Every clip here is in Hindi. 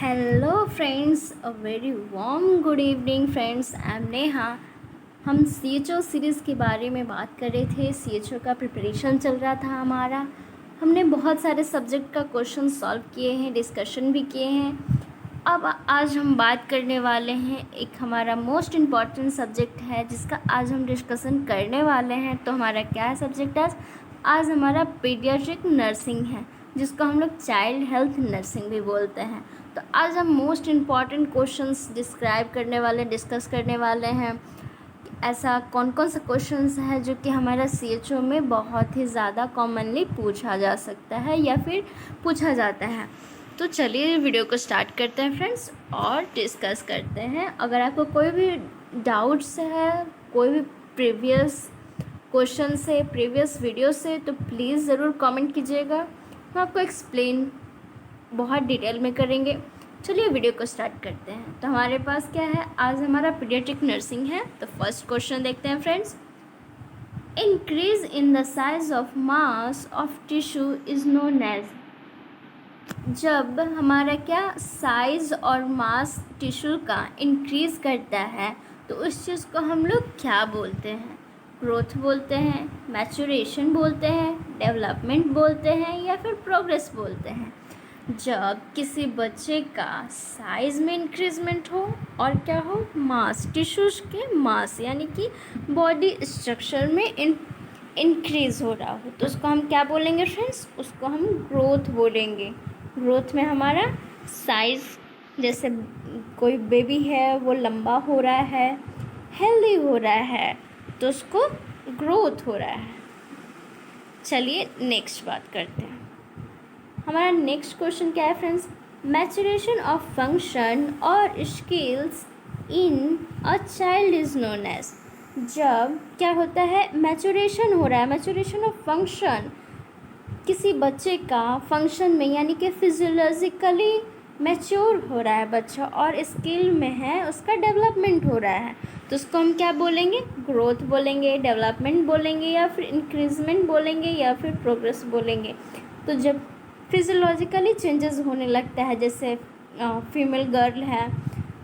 Hello friends, a very warm good evening friends. I am Neha. हम CHO सीरीज़ के बारे में बात कर रहे थे। CHO का प्रिपरेशन चल रहा था हमारा। हमने बहुत सारे सब्जेक्ट का क्वेश्चन सॉल्व किए हैं, डिस्कशन भी किए हैं। अब आज हम बात करने वाले हैं, एक हमारा मोस्ट इम्पॉर्टेंट सब्जेक्ट है जिसका आज हम डिस्कशन करने वाले हैं। तो हमारा क्या है सब्जेक्ट आज हमारा पीडियाट्रिक नर्सिंग है, जिसको हम लोग चाइल्ड हेल्थ नर्सिंग भी बोलते हैं। तो आज हम मोस्ट इम्पॉर्टेंट क्वेश्चंस डिस्कस करने वाले हैं। ऐसा कौन कौन सा क्वेश्चंस है जो कि हमारा CHO में बहुत ही ज़्यादा कॉमनली पूछा जा सकता है या फिर पूछा जाता है। तो चलिए वीडियो को स्टार्ट करते हैं फ्रेंड्स और डिस्कस करते हैं। अगर आपको कोई भी डाउट्स है, कोई भी प्रीवियस क्वेश्चन से, प्रीवियस वीडियो से, तो प्लीज़ ज़रूर कमेंट कीजिएगा। हम आपको एक्सप्लेन बहुत डिटेल में करेंगे। चलिए वीडियो को स्टार्ट करते हैं। तो हमारे पास क्या है, आज हमारा पीडियाट्रिक नर्सिंग है। तो फर्स्ट क्वेश्चन देखते हैं friends. Increase in the size of mass of tissue is known as. जब हमारा क्या साइज और मास टिश्यू का इंक्रीज करता है तो उस चीज़ को हम लोग क्या बोलते हैं? ग्रोथ बोलते हैं, मैचुरेशन बोलते हैं, डेवलपमेंट बोलते हैं या फिर प्रोग्रेस बोलते हैं। जब किसी बच्चे का साइज़ में इंक्रीजमेंट हो और क्या हो, मास, टिश्यूज के मास यानी कि बॉडी स्ट्रक्चर में इंक्रीज़ हो रहा हो, तो उसको हम क्या बोलेंगे फ्रेंड्स? उसको हम ग्रोथ बोलेंगे। ग्रोथ में हमारा साइज़, जैसे कोई बेबी है वो लंबा हो रहा है, हेल्दी हो रहा है, तो उसको ग्रोथ हो रहा है। चलिए नेक्स्ट बात करते हैं। हमारा नेक्स्ट क्वेश्चन क्या है फ्रेंड्स? मैचुरेशन ऑफ फंक्शन और skills in a child is known as. जब क्या होता है, मैचुरेशन हो रहा है, मैचुरेशन ऑफ फंक्शन, किसी बच्चे का फंक्शन में यानी कि फिजियोलॉजिकली मैच्योर हो रहा है बच्चा और स्किल में है, उसका डेवलपमेंट हो रहा है, तो उसको हम क्या बोलेंगे? ग्रोथ बोलेंगे, डेवलपमेंट बोलेंगे या फिर इंक्रीजमेंट बोलेंगे या फिर प्रोग्रेस बोलेंगे। तो जब फिजियोलॉजिकली चेंजेस होने लगता है, जैसे फीमेल गर्ल है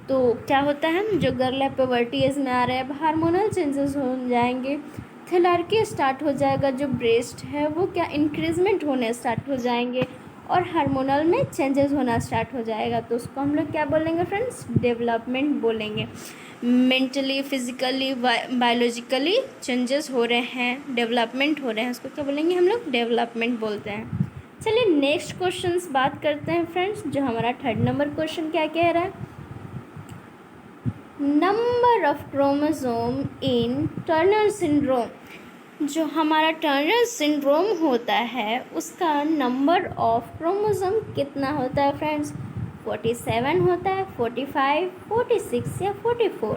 तो क्या होता है, जो गर्ल है प्यूबर्टी एज में आ रहा है, अब हार्मोनल चेंजेस हो जाएंगे, थैलेर्की स्टार्ट हो जाएगा, जो ब्रेस्ट है वो क्या इंक्रीजमेंट होने स्टार्ट हो जाएंगे और हार्मोनल में चेंजेस होना स्टार्ट हो जाएगा, तो उसको हम लोग क्या बोलेंगे फ्रेंड्स? डेवलपमेंट बोलेंगे। मेंटली, फिजिकली, बायोलॉजिकली चेंजेस हो रहे हैं, डेवलपमेंट हो रहे हैं, उसको क्या बोलेंगे? हम लोग डेवलपमेंट बोलते हैं। चलिए नेक्स्ट क्वेश्चंस बात करते हैं फ्रेंड्स। जो हमारा थर्ड नंबर क्वेश्चन क्या कह रहा है? Number of chromosome in Turner syndrome. जो हमारा टर्नर सिंड्रोम होता है उसका नंबर ऑफ क्रोमोसोम कितना होता है फ्रेंड्स? 47 होता है, 45, 46 या 44।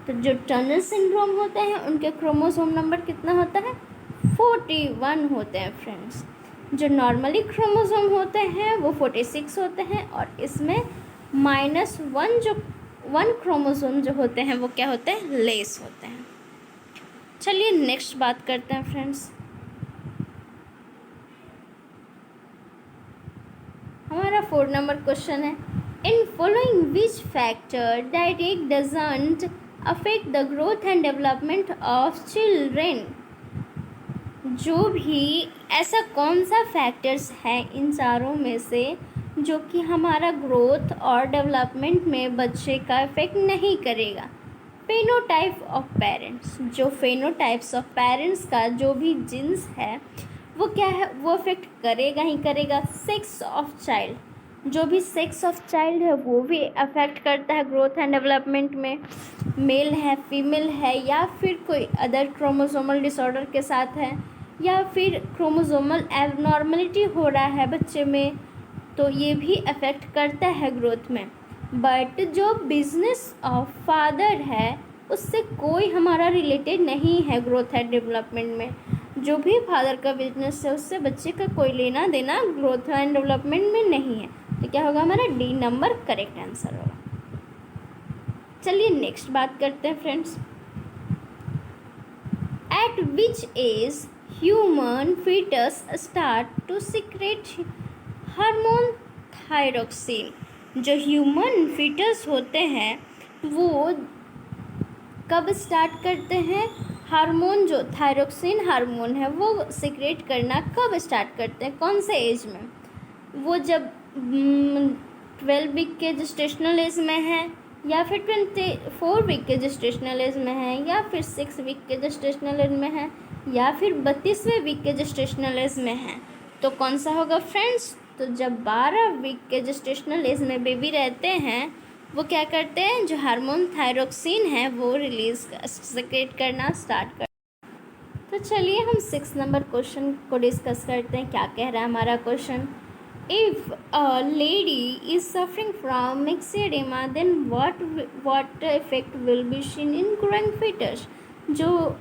तो जो टर्नर सिंड्रोम होते हैं उनके क्रोमोसोम नंबर कितना होता है? 41 होते हैं फ्रेंड्स। जो नॉर्मली क्रोमोसोम होते हैं वो 46 होते हैं और इसमें -1 जो 1 क्रोमोसोम जो होते हैं वो क्या होते हैं? लेस होते हैं। चलिए नेक्स्ट बात करते हैं फ्रेंड्स। हमारा 4 नंबर क्वेश्चन है, इन following which factor direct doesn't affect the growth and development of children. जो भी ऐसा कौन सा फैक्टर्स है इन चारों में से जो कि हमारा ग्रोथ और डेवलपमेंट में बच्चे का इफेक्ट नहीं करेगा? Phenotype of parents. जो फेनोटाइप्स ऑफ पेरेंट्स का जो भी जीन्स है वो क्या है, वो इफेक्ट करेगा ही करेगा। सेक्स ऑफ चाइल्ड, जो भी सेक्स ऑफ चाइल्ड है वो भी अफेक्ट करता है ग्रोथ एंड डेवलपमेंट में। मेल है, फीमेल है या फिर कोई अदर क्रोमोसोमल डिसऑर्डर के साथ है या फिर क्रोमोसोमल एबनॉर्मलिटी हो रहा है बच्चे में, तो ये भी अफेक्ट करता है ग्रोथ में। बट जो बिजनेस ऑफ फादर है उससे कोई हमारा रिलेटेड नहीं है ग्रोथ एंड डेवलपमेंट में। जो भी फादर का बिजनेस है उससे बच्चे का कोई लेना देना ग्रोथ एंड डेवलपमेंट में नहीं है। तो क्या होगा? हमारा D नंबर करेक्ट आंसर होगा। चलिए नेक्स्ट बात करते हैं friends. At which age human fetus start to secrete hormone thyroxine. जो ह्यूमन फीटस होते हैं वो कब स्टार्ट करते हैं? हार्मोन जो थायरोक्सिन हार्मोन है वो सिक्रेट करना कब स्टार्ट करते हैं, कौन से एज में? वो जब 12 वीक के जेस्टेशनल एज में है, या फिर 24 वीक के जेस्टेशनल एज में है, या फिर 6 वीक के जेस्टेशनल एज में है, या फिर 32वें वीक के जेस्टेशनल एज में है। तो कौन सा होगा फ्रेंड्स? तो जब 12 वीक के जेस्टेशनल एज में बेबी रहते हैं वो क्या करते हैं, जो हार्मोन थायरोक्सिन है वो रिलीज सेक्रेट करना स्टार्ट कर। तो चलिए हम 6 नंबर क्वेश्चन को डिस्कस करते हैं। क्या कह रहा है हमारा question? If a lady is suffering from myxedema, then what effect will be seen in growing fetus? जो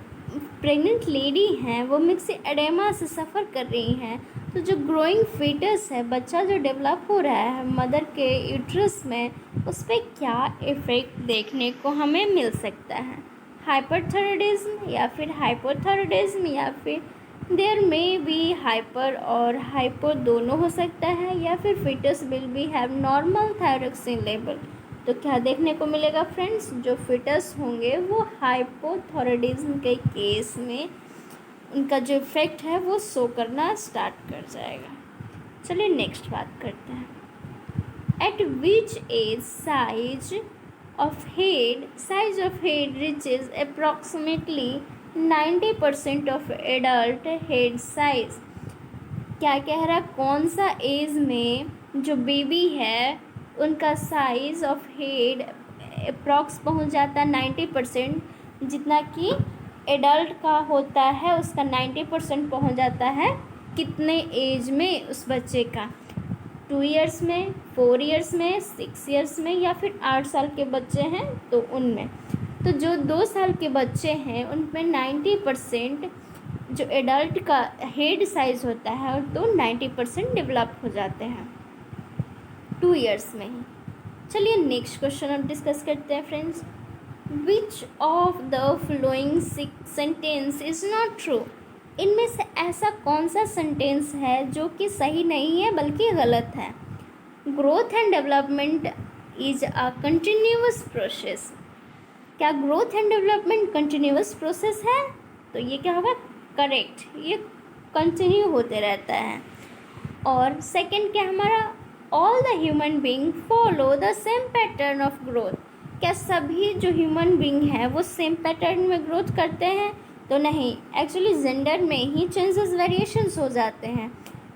प्रेग्नेंट लेडी हैं वो मिक्सेडेमा से सफ़र कर रही हैं, तो जो ग्रोइंग फीटस है, बच्चा जो डेवलप हो रहा है मदर के यूट्रस में, उस पर क्या इफ़ेक्ट देखने को हमें मिल सकता है? हाइपरथायरॉयडिज्म या फिर हाइपोथायरॉयडिज्म, या फिर देयर में भी हाइपर और हाइपो दोनों हो सकता है, या फिर fetus will be have normal thyroxine level. तो क्या देखने को मिलेगा फ्रेंड्स? जो फीटस होंगे वो हाइपोथायरॉयडिज्म के केस में उनका जो इफेक्ट है वो शो करना स्टार्ट कर जाएगा। चलिए नेक्स्ट बात करते हैं। At which age size of head reaches approximately 90% of adult head size? क्या कह रहा है? कौन सा एज में जो बेबी है उनका साइज़ ऑफ हेड अप्रॉक्स पहुंच जाता है 90%, जितना कि एडल्ट का होता है उसका 90% पहुंच जाता है। कितने एज में उस बच्चे का? 2 ईयर्स में, 4 ईयर्स में, 6 ईयर्स में, या फिर 8 साल के बच्चे हैं तो उनमें। तो जो 2 साल के बच्चे हैं उनमें 90% जो एडल्ट का हेड साइज़ होता है तो 90% डेवलप हो जाते हैं 2 ईयर्स में ही। चलिए नेक्स्ट क्वेश्चन हम डिस्कस करते हैं friends. Which of the flowing sentence is not true? इनमें से ऐसा कौन सा सेंटेंस है जो कि सही नहीं है बल्कि गलत है? Growth and development is a continuous process. क्या growth and development continuous process है? तो ये क्या होगा? करेक्ट, ये कंटिन्यू होते रहता है। और सेकंड क्या हमारा? All the human being follow the same pattern of growth. क्या सभी जो ह्यूमन बीइंग है वो सेम पैटर्न में ग्रोथ करते हैं? तो नहीं, एक्चुअली जेंडर में ही चेंजेस वेरिएशंस हो जाते हैं।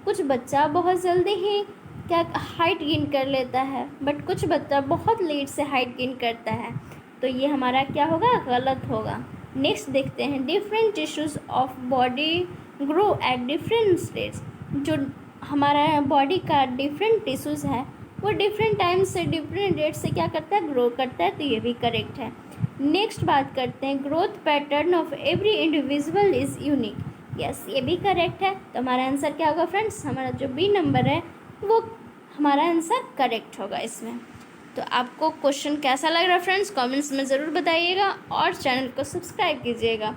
कुछ बच्चा बहुत जल्दी ही क्या हाइट गेन कर लेता है, बट कुछ बच्चा बहुत लेट से हाइट गेन करता है। तो ये हमारा क्या होगा? गलत होगा। नेक्स्ट देखते हैं। Different tissues of body grow at different stage. जो हमारा बॉडी का डिफरेंट टिश्यूज़ है वो डिफरेंट टाइम से डिफरेंट डेट से क्या करता है? ग्रो करता है। तो ये भी करेक्ट है। नेक्स्ट बात करते हैं। Growth pattern of every individual is unique. Yes, ये भी करेक्ट है। तो हमारा आंसर क्या होगा फ्रेंड्स? हमारा जो बी नंबर है वो हमारा आंसर करेक्ट होगा इसमें। तो आपको क्वेश्चन कैसा लग रहा है फ्रेंड्स? कमेंट्स में ज़रूर बताइएगा और चैनल को सब्सक्राइब कीजिएगा।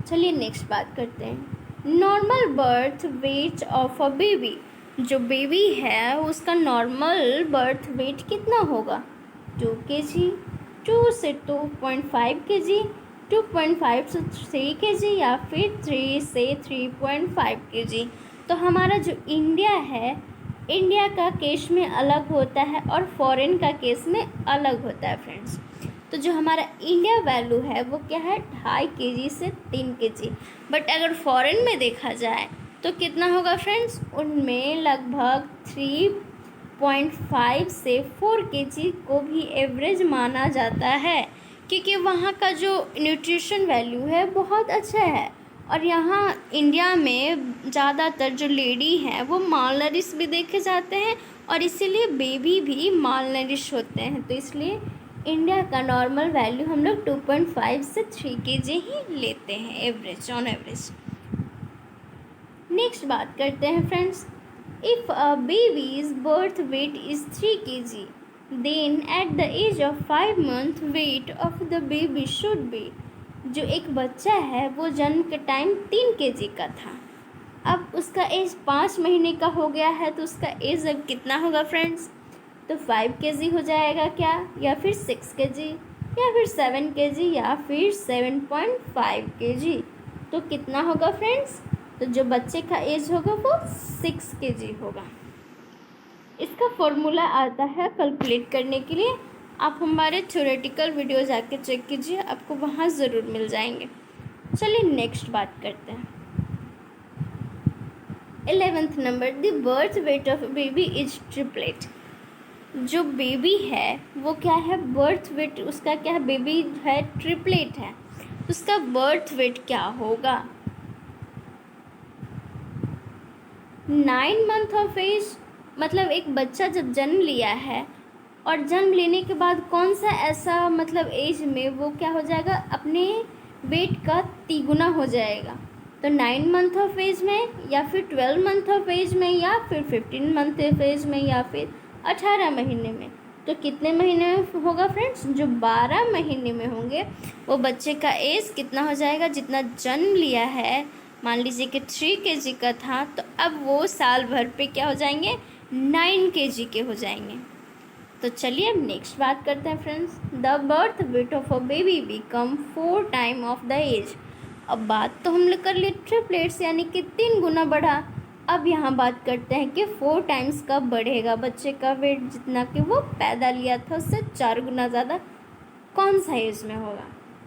चलिए नेक्स्ट बात करते हैं। Normal birth weight of a baby. जो बेबी है उसका नॉर्मल बर्थ वेट कितना होगा? 2 kg, 2 से 2.5 kg, 2.5 से 3 kg, या फिर 3 से 3.5 kg। तो हमारा जो इंडिया है, इंडिया का केस में अलग होता है और फॉरेन का केस में अलग होता है फ्रेंड्स। तो जो हमारा इंडिया वैल्यू है वो क्या है? 2.5 kg से 3 kg। बट अगर फॉरेन में देखा जाए तो कितना होगा फ्रेंड्स? उनमें लगभग 3.5 से 4 kg को भी एवरेज माना जाता है, क्योंकि वहाँ का जो न्यूट्रिशन वैल्यू है बहुत अच्छा है। और यहाँ इंडिया में ज़्यादातर जो लेडी हैं वो मालनरिश भी देखे जाते हैं और इसीलिए बेबी भी मालनरिश होते हैं। तो इसलिए इंडिया का नॉर्मल वैल्यू हम लोग 2.5 से 3 kg ही लेते हैं एवरेज, ऑन एवरेज। नेक्स्ट बात करते हैं friends. If a baby's birth weight is 3 kg, then at the age of 5 months weight of the baby should be. जो एक बच्चा है वो जन्म के टाइम 3 kg का था, अब उसका एज 5 महीने का हो गया है, तो उसका एज अब कितना होगा फ्रेंड्स? तो 5 kg हो जाएगा क्या, या फिर 6 kg, या फिर 7 kg, या फिर 7.5 kg। तो कितना होगा फ्रेंड्स? तो जो बच्चे का एज होगा वो 6 kg होगा। इसका फॉर्मूला आता है कैलकुलेट करने के लिए, आप हमारे थ्योरेटिकल वीडियो जाके चेक कीजिए, आपको वहाँ ज़रूर मिल जाएंगे। चलिए नेक्स्ट बात करते हैं। 11th number, the birth weight of baby is triplet. जो बेबी है वो क्या है, बर्थ वेट उसका क्या है, बेबी है ट्रिपलेट है, उसका बर्थ वेट क्या होगा? 9 मंथ ऑफ एज, मतलब एक बच्चा जब जन्म लिया है और जन्म लेने के बाद कौन सा ऐसा मतलब एज में वो क्या हो जाएगा, अपने वेट का तिगुना हो जाएगा। तो 9 मंथ ऑफ एज में, या फिर 12 मंथ ऑफ एज में, या फिर 15 मंथ ऑफ एज में, या फिर 18 महीने में। तो कितने महीने में होगा फ्रेंड्स? जो 12 महीने में होंगे वो बच्चे का एज कितना हो जाएगा, जितना जन्म लिया है। मान लीजिए कि 3 kg का था, तो अब वो साल भर पे क्या हो जाएंगे, 9 kg के हो जाएंगे। तो चलिए अब नेक्स्ट बात करते हैं friends. The birth weight of a baby become 4 time of the age. अब बात तो हम लोग कर लिए ट्रिपलेट्स, यानी कि 3 गुना बढ़ा। अब यहाँ बात करते हैं कि 4 टाइम्स कब बढ़ेगा बच्चे का वेट, जितना कि वो पैदा लिया था उससे 4 गुना ज़्यादा कौन सा एज में होगा?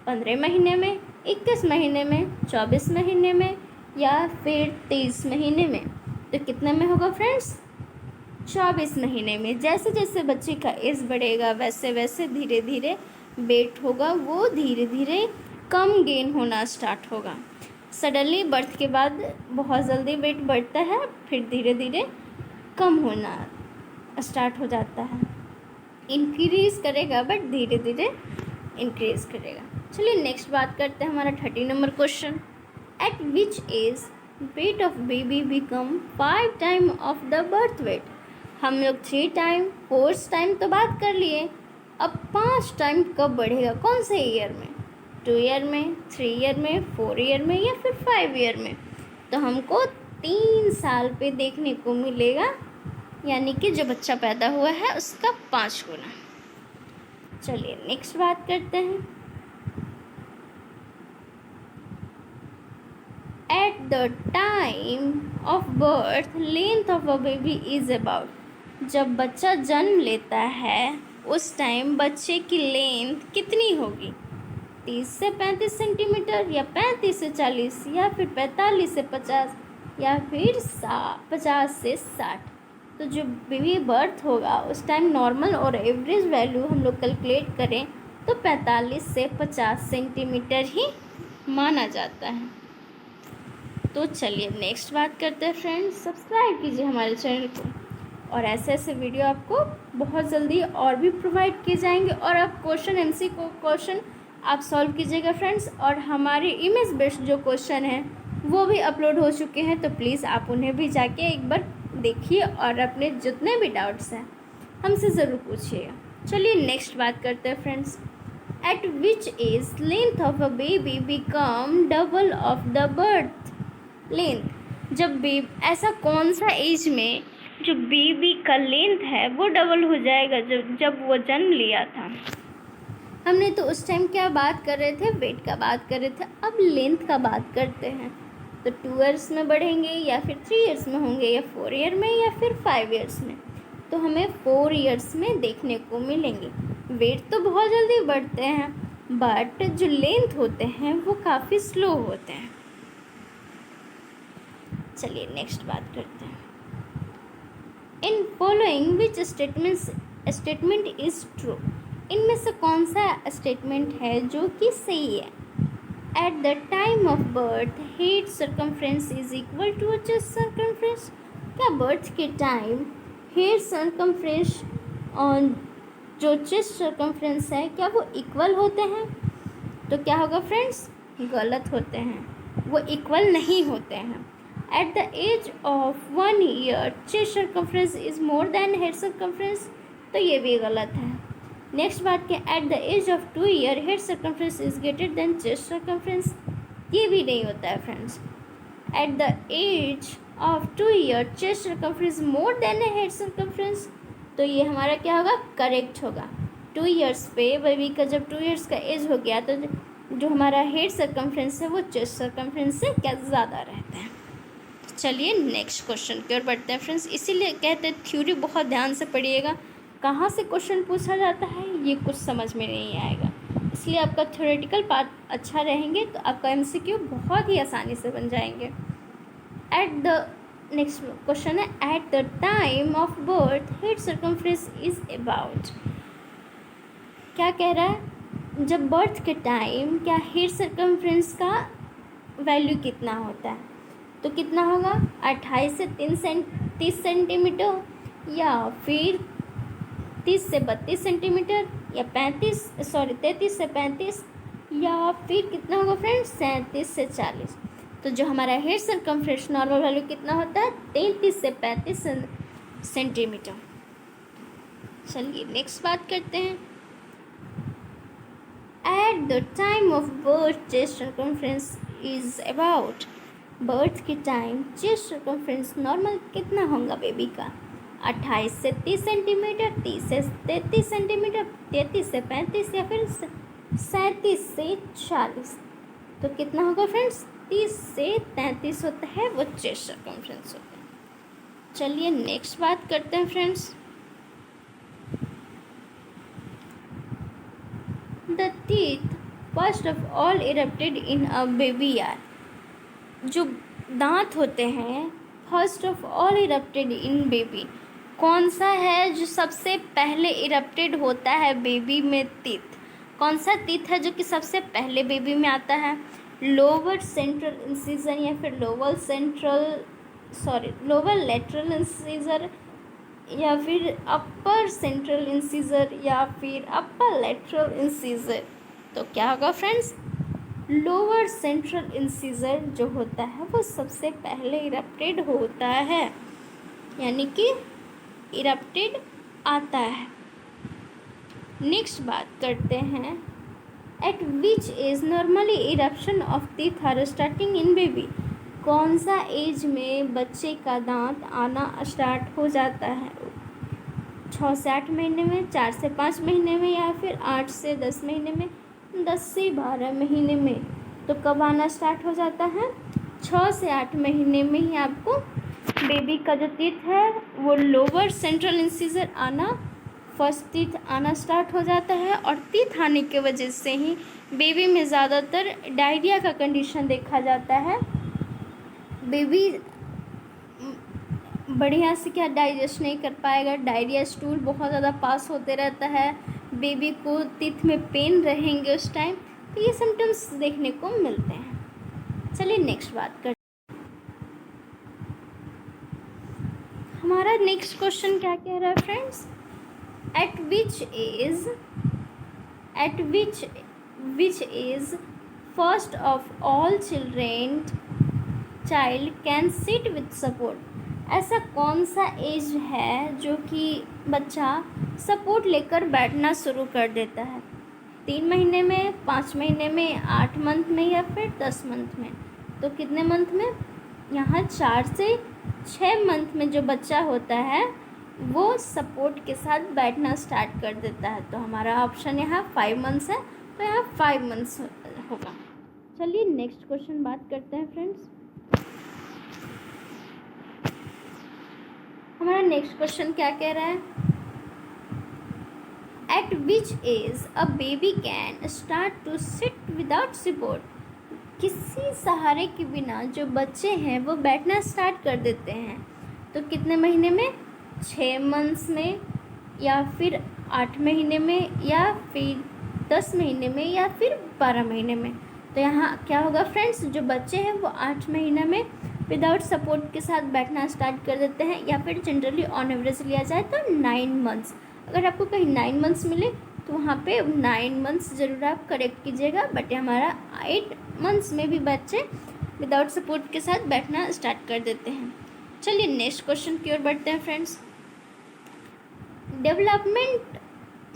15 महीने में, 21 महीने में, 24 महीने में, या फिर 23 महीने में। तो कितने में होगा फ्रेंड्स? 24 महीने में। जैसे जैसे बच्चे का एज बढ़ेगा वैसे वैसे धीरे धीरे वेट होगा वो धीरे धीरे कम गेन होना स्टार्ट होगा। सडनली बर्थ के बाद बहुत जल्दी वेट बढ़ता है, फिर धीरे धीरे कम होना स्टार्ट हो जाता है। इंक्रीज करेगा बट धीरे धीरे इंक्रीज करेगा। चलिए नेक्स्ट बात करते हैं, हमारा 30 number question. At which age weight of baby become 5 time of the birth weight. हम लोग 3 टाइम 4 टाइम तो बात कर लिए, अब 5 टाइम कब बढ़ेगा, कौन से ईयर में? 2 ईयर में, 3 ईयर में, 4 ईयर में, या फिर 5 ईयर में। तो हमको 3 साल पे देखने को मिलेगा, यानी कि जो बच्चा पैदा हुआ है उसका 5 गुना। चलिए नेक्स्ट बात करते हैं। At the time of birth length of a baby is about. जब बच्चा जन्म लेता है उस टाइम बच्चे की लेंथ कितनी होगी? 30 से 35 सेंटीमीटर, या 35 से 40, या फिर 45 से 50, या फिर 50 से 60। तो जो बेबी बर्थ होगा उस टाइम नॉर्मल और एवरेज वैल्यू हम लोग कैलकुलेट करें तो 45 से 50 सेंटीमीटर ही माना जाता है। तो चलिए नेक्स्ट बात करते हैं फ्रेंड्स। सब्सक्राइब कीजिए हमारे चैनल को, और ऐसे ऐसे वीडियो आपको बहुत जल्दी और भी प्रोवाइड किए जाएंगे। और आप क्वेश्चन MCQ क्वेश्चन आप सॉल्व कीजिएगा फ्रेंड्स। और हमारे इमेज बेस्ड जो क्वेश्चन हैं वो भी अपलोड हो चुके हैं, तो प्लीज़ आप उन्हें भी जाके एक बार देखिए और अपने जितने भी डाउट्स हैं हमसे ज़रूर पूछिएगा। चलिए नेक्स्ट बात करते हैं friends. At which age length of a baby become double of the birth length. जब ऐसा कौन सा एज में जो बेबी का लेंथ है वो डबल हो जाएगा, जब वो जन्म लिया था। हमने तो उस टाइम क्या बात कर रहे थे, वेट का बात कर रहे थे, अब लेंथ का बात करते हैं। तो 2 ईयर्स में बढ़ेंगे, या फिर 3 ईयर्स में होंगे, या 4 ईयर में, या फिर 5 ईयर्स में। तो हमें 4 ईयर्स में देखने को मिलेंगे। वेट तो बहुत जल्दी बढ़ते हैं बट जो लेंथ होते हैं वो काफ़ी स्लो होते हैं। चलिए नेक्स्ट बात करते हैं। इन following which statement is true. इनमें से कौन सा स्टेटमेंट है जो कि सही है? At the time of birth head circumference is equal to chest circumference. क्या बर्थ के टाइम हेड सर्कमफ्रेंस और जो चेस्ट सर्कमफ्रेंस है क्या वो इक्वल होते हैं? तो क्या होगा फ्रेंड्स? गलत होते हैं, वो इक्वल नहीं होते हैं। At the age of 1 year chest circumference is more than head circumference, तो ये भी गलत है। नेक्स्ट बात के at the age of 2 year head circumference is greater than chest circumference, ये भी नहीं होता है friends. At the age of 2 year chest circumference more than head circumference, तो ये हमारा क्या होगा, करेक्ट होगा। 2 ईयर्स पे बेबी का जब 2 ईयर्स का एज हो गया तो जो हमारा हेड सर्कमफ्रेंस है वो चेस्ट सर्कमफ्रेंस से क्या ज़्यादा रहता है। चलिए नेक्स्ट क्वेश्चन की ओर बढ़ते हैं फ्रेंड्स। इसीलिए कहते हैं थ्योरी बहुत ध्यान से पढ़िएगा, कहाँ से क्वेश्चन पूछा जाता है ये कुछ समझ में नहीं आएगा। इसलिए आपका थ्योरेटिकल पार्ट अच्छा रहेंगे तो आपका एमसीक्यू बहुत ही आसानी से बन जाएंगे। एट द नेक्स्ट क्वेश्चन है, at the time of birth head circumference is about. क्या कह रहा है, जब बर्थ के टाइम क्या हेड सर्कमफ्रेंस का वैल्यू कितना होता है, तो कितना होगा, 28 से 30 सेंटीमीटर, या फिर 30 से 32 सेंटीमीटर, या 33 से 35, या फिर कितना होगा फ्रेंड्स, 37 से 40। तो जो हमारा हेड सर्कमफ्रेंस नॉर्मल वैल्यू कितना होता है, 33 से 35 सेंटीमीटर। चलिए नेक्स्ट बात करते हैं। At the time of birth chest circumference is about. Birth के टाइम चेस्ट सर्कमफ्रेंस नॉर्मल कितना होगा बेबी का, 28 से 30 सेंटीमीटर, 30 से 33 सेंटीमीटर, 33 से 35, या फिर 37 से 40। तो कितना होगा फ्रेंड्स, 30 से 33 होता है वो चेस्ट सर्कमफ्रेंस होता है। चलिए नेक्स्ट बात करते हैं friends. The teeth first of all erupted in a baby are. जो दांत होते हैं first of all erupted in baby, कौन सा है जो सबसे पहले इरप्टेड होता है बेबी में टीथ, कौन सा टीथ है जो कि सबसे पहले बेबी में आता है, लोअर सेंट्रल इंसिजर, या फिर लोअर लेटरल इंसिजर, या फिर अपर सेंट्रल इंसिजर, या फिर अपर लेटरल इंसिजर। तो क्या होगा फ्रेंड्स, लोअर सेंट्रल इंसिजर जो होता है वो सबसे पहले इरप्टेड होता है, यानी कि इरप्टेड आता है। नेक्स्ट बात करते हैं, at which age normally eruption of teeth are starting in baby. कौन सा एज में बच्चे का दांत आना स्टार्ट हो जाता है, 6 से 8 महीने में, 4 से 5 महीने में, या फिर 8 से 10 महीने में, 10 से 12 महीने में। तो कब आना स्टार्ट हो जाता है, 6 से 8 महीने में ही आपको बेबी का जो टीथ है वो लोअर सेंट्रल इंसिजर आना, फर्स्ट टीथ आना स्टार्ट हो जाता है। और टीथ आने के वजह से ही बेबी में ज़्यादातर डायरिया का कंडीशन देखा जाता है। बेबी बढ़िया से क्या डाइजेस्ट नहीं कर पाएगा, डायरिया स्टूल बहुत ज़्यादा पास होते रहता है, बेबी को टीथ में पेन रहेंगे उस टाइम, तो ये सिम्टम्स देखने को मिलते हैं। चलिए नेक्स्ट बात कर, हमारा नेक्स्ट क्वेश्चन क्या कह रहा है friends, at which age first of all child can sit with support. ऐसा कौन सा एज है जो कि बच्चा सपोर्ट लेकर बैठना शुरू कर देता है, 3 महीने में, 5 महीने में, 8 मंथ में, या फिर 10 मंथ में। तो कितने मंथ में, यहाँ 4 से 6 मंथ में जो बच्चा होता है वो सपोर्ट के साथ बैठना स्टार्ट कर देता है। तो हमारा ऑप्शन यहाँ 5 मंथ्स है, तो यहाँ 5 मंथ्स होगा। चलिए नेक्स्ट क्वेश्चन बात करते हैं फ्रेंड्स। हमारा नेक्स्ट क्वेश्चन क्या कह रहा है, at which age a baby can start to sit without support. किसी सहारे के बिना जो बच्चे हैं वो बैठना स्टार्ट कर देते हैं। तो कितने महीने में, 6 मंथ्स में, या फिर 8 महीने में, या फिर 10 महीने में, या फिर 12 महीने में। तो यहाँ क्या होगा फ्रेंड्स, जो बच्चे हैं वो 8 महीने में विदाउट सपोर्ट के साथ बैठना स्टार्ट कर देते हैं, या फिर जनरली ऑन एवरेज लिया जाए तो 9 मंथ्स। अगर आपको कहीं 9 मंथ्स मिले तो वहाँ पे 9 मंथ्स ज़रूर आप करेक्ट कीजिएगा, बट हमारा 8 मंथ्स में भी बच्चे विदाउट सपोर्ट के साथ बैठना स्टार्ट कर देते हैं। चलिए नेक्स्ट क्वेश्चन की ओर बढ़ते हैं friends.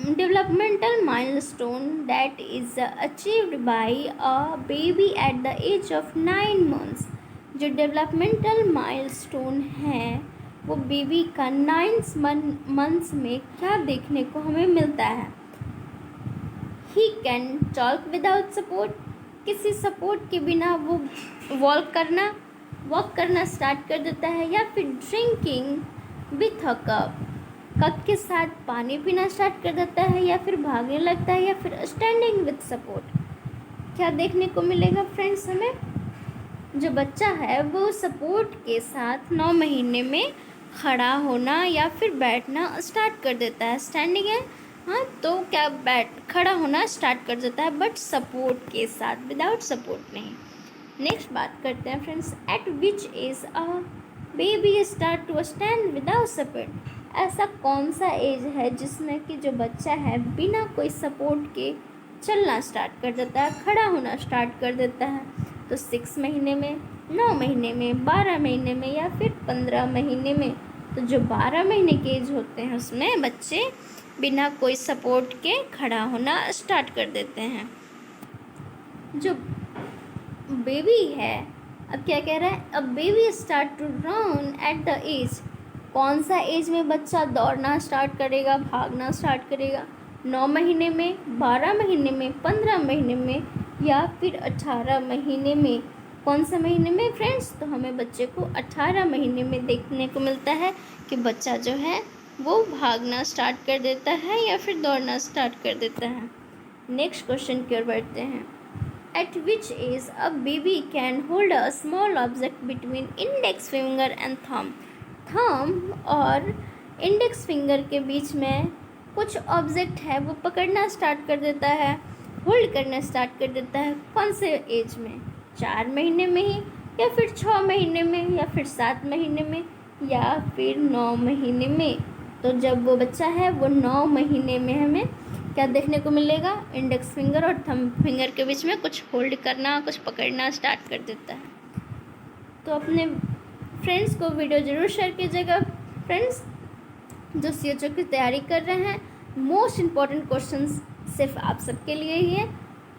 Developmental milestone that is achieved by a baby at the age of 9 months. जो डेवलपमेंटल माइलस्टोन है वो बेबी का 9 मंथ्स में क्या देखने को हमें मिलता है? He can talk without support, किसी सपोर्ट के बिना वो वॉक करना स्टार्ट कर देता है, या फिर ड्रिंकिंग विथ अ कप के साथ पानी पीना स्टार्ट कर देता है, या फिर भागने लगता है, या फिर स्टैंडिंग विथ सपोर्ट। क्या देखने को मिलेगा फ्रेंड्स हमें? जो बच्चा है वो सपोर्ट के साथ 9 महीने में खड़ा होना या फिर बैठना स्टार्ट कर देता है। स्टैंडिंग है, हाँ, तो क्या खड़ा होना स्टार्ट कर देता है, बट सपोर्ट के साथ, विदाउट सपोर्ट नहीं। नेक्स्ट बात करते हैं friends, at which age a baby start to stand without support. ऐसा कौन सा एज है जिसमें कि जो बच्चा है बिना कोई सपोर्ट के चलना स्टार्ट कर देता है, खड़ा होना स्टार्ट कर देता है? तो 6 महीने में, 9 महीने में, 12 महीने में, या फिर 15 महीने में। तो जो 12 महीने के एज होते हैं उसमें बच्चे बिना कोई सपोर्ट के खड़ा होना स्टार्ट कर देते हैं। जो बेबी है, अब क्या कह रहा है? A baby start to run at the age, कौन सा एज में बच्चा दौड़ना स्टार्ट करेगा, भागना स्टार्ट करेगा? 9 महीने में, 12 महीने में, 15 महीने में, या फिर 18 महीने में? कौन सा महीने में फ्रेंड्स? तो हमें बच्चे को 18 महीने में देखने को मिलता है कि बच्चा जो है वो भागना स्टार्ट कर देता है या फिर दौड़ना स्टार्ट कर देता है। नेक्स्ट क्वेश्चन की ओर बढ़ते हैं। At which age a baby can hold a small object between index finger and thumb और इंडेक्स फिंगर के बीच में कुछ ऑब्जेक्ट है वो पकड़ना स्टार्ट कर देता है, होल्ड करना स्टार्ट कर देता है? कौन से एज में? 4 महीने में ही, या फिर 6 महीने में, या फिर 7 महीने में, या फिर 9 महीने में? तो जब वो बच्चा है वो 9 महीने में हमें क्या देखने को मिलेगा? इंडेक्स फिंगर और थंब फिंगर के बीच में कुछ होल्ड करना, कुछ पकड़ना स्टार्ट कर देता है। तो अपने फ्रेंड्स को वीडियो ज़रूर शेयर कीजिएगा। फ्रेंड्स जो CHO की तैयारी कर रहे हैं, मोस्ट इम्पॉर्टेंट क्वेश्चंस सिर्फ आप सबके लिए ही है,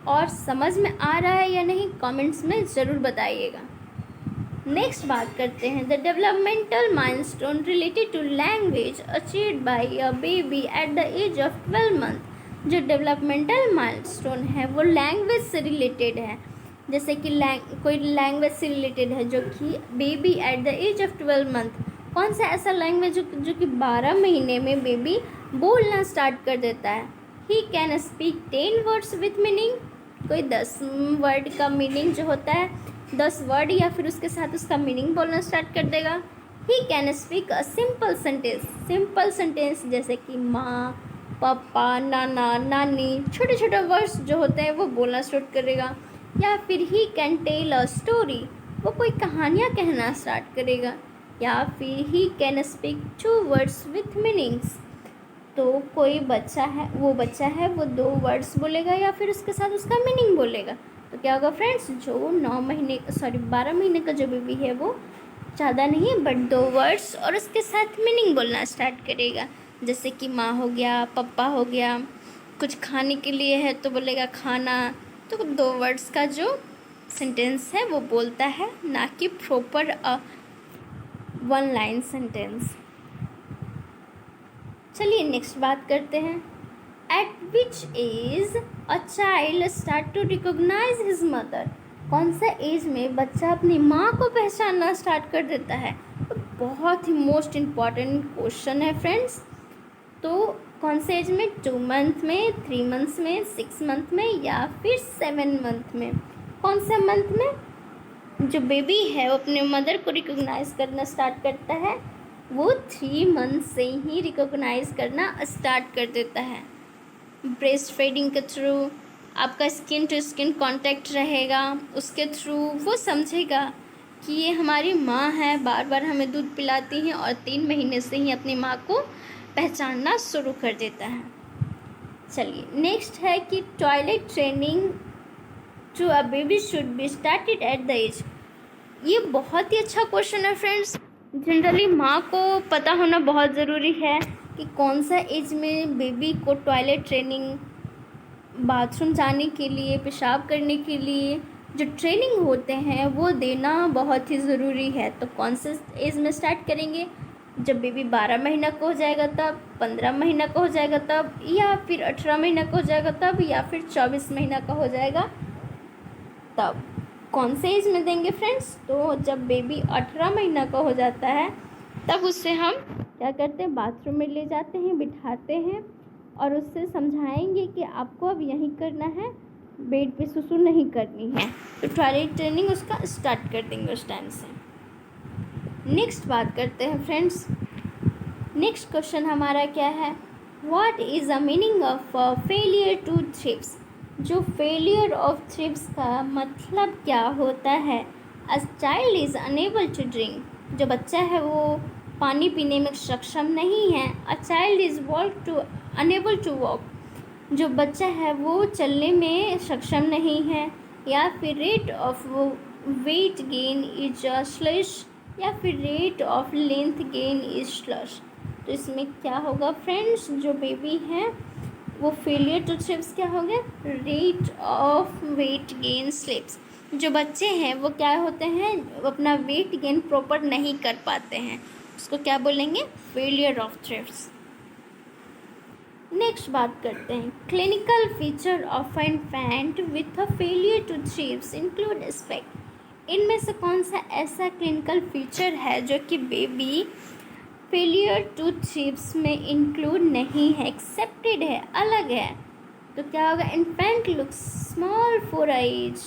और समझ में आ रहा है या नहीं कमेंट्स में ज़रूर बताइएगा। नेक्स्ट बात करते हैं, the developmental milestone related to language achieved by a baby at the age of 12 month. जो डेवलपमेंटल माइलस्टोन है वो लैंग्वेज से रिलेटेड है, जैसे कि कोई लैंग्वेज से रिलेटेड है जो कि baby at the age of 12 month. कौन सा ऐसा लैंग्वेज जो कि 12 महीने में बेबी बोलना स्टार्ट कर देता है? ही can speak 10 words with meaning, कोई 10 वर्ड का मीनिंग जो होता है, 10 वर्ड या फिर उसके साथ उसका मीनिंग बोलना स्टार्ट कर देगा। ही can speak a simple sentence जैसे कि माँ, पापा, नाना, नानी, छोटे छोटे वर्ड्स जो होते हैं वो बोलना स्टार्ट करेगा। या फिर he can tell a story, वो कोई कहानियाँ कहना स्टार्ट करेगा। या फिर he can speak 2 words with meanings, तो कोई बच्चा है वो 2 वर्ड्स बोलेगा या फिर उसके साथ उसका मीनिंग बोलेगा। तो क्या होगा फ्रेंड्स, जो 12 महीने का जो बेबी है वो ज़्यादा नहीं बट 2 वर्ड्स और उसके साथ मीनिंग बोलना स्टार्ट करेगा, जैसे कि माँ हो गया, पापा हो गया। कुछ खाने के लिए है तो बोलेगा खाना। तो 2 वर्ड्स का जो सेंटेंस है वो बोलता है, ना कि प्रॉपर 1 लाइन सेंटेंस। चलिए नेक्स्ट बात करते हैं, at which age a child start to recognise his mother. कौन सा एज में बच्चा अपनी माँ को पहचानना स्टार्ट कर देता है? तो बहुत ही मोस्ट इम्पॉर्टेंट क्वेश्चन है फ्रेंड्स। तो कौन से एज में? 2 मंथ में, 3 मंथ्स में, 6 मंथ में, या फिर 7 मंथ में? कौन सा मंथ में जो बेबी है वो अपने मदर को रिकॉग्नाइज करना स्टार्ट करता है? वो 3 मंथ से ही रिकॉग्नाइज करना स्टार्ट कर देता है। ब्रेस्ट फीडिंग के थ्रू आपका स्किन टू स्किन कांटेक्ट रहेगा, उसके थ्रू वो समझेगा कि ये हमारी माँ है, बार बार हमें दूध पिलाती हैं, और 3 महीने से ही अपनी माँ को पहचानना शुरू कर देता है। चलिए नेक्स्ट है कि toilet training to a baby should be started at the age. ये बहुत ही अच्छा क्वेश्चन है फ्रेंड्स। जनरली माँ को पता होना बहुत ज़रूरी है कि कौन सा एज में बेबी को टॉयलेट ट्रेनिंग, बाथरूम जाने के लिए, पेशाब करने के लिए जो ट्रेनिंग होते हैं वो देना बहुत ही ज़रूरी है। तो कौन से एज में स्टार्ट करेंगे? जब बेबी 12 महीना का हो जाएगा तब, 15 महीना का हो जाएगा तब, या फिर 18 महीना का हो जाएगा तब, या फिर 24 महीना का हो जाएगा तब। कौन से एज में देंगे फ्रेंड्स? तो जब बेबी 18 महीना का हो जाता है तब उससे हम क्या करते हैं, बाथरूम में ले जाते हैं, बिठाते हैं और उससे समझाएंगे कि आपको अब यही करना है, बेड पे सुसु नहीं करनी है। तो टॉयलेट ट्रेनिंग उसका स्टार्ट कर देंगे उस टाइम से। नेक्स्ट बात करते हैं फ्रेंड्स। नेक्स्ट क्वेश्चन हमारा क्या है, what is the meaning of failure to thrive? जो फेलियर ऑफ थ्रिप्स का मतलब क्या होता है? A child is unable to drink, जो बच्चा है वो पानी पीने में सक्षम नहीं है। A child is unable to walk, जो बच्चा है वो चलने में सक्षम नहीं है। या फिर rate of weight gain is slush, या फिर rate of length gain is slush. तो इसमें क्या होगा फ्रेंड्स, जो बेबी है वो फेलियर टू थ्रिप्स क्या हो गया, rate of weight gain slips. जो बच्चे हैं वो क्या होते हैं, अपना वेट गेन प्रॉपर नहीं कर पाते हैं, उसको क्या बोलेंगे, फेलियर ऑफ थ्रिप्स। नेक्स्ट बात करते हैं, clinical feature of infant with a failure to thrive include except. इनमें से कौन सा ऐसा क्लिनिकल फीचर है जो कि बेबी फेलियर टू थ्रिप्स में इंक्लूड नहीं है, एक्सेप्टेड है, अलग है? तो क्या होगा, infant looks small for age,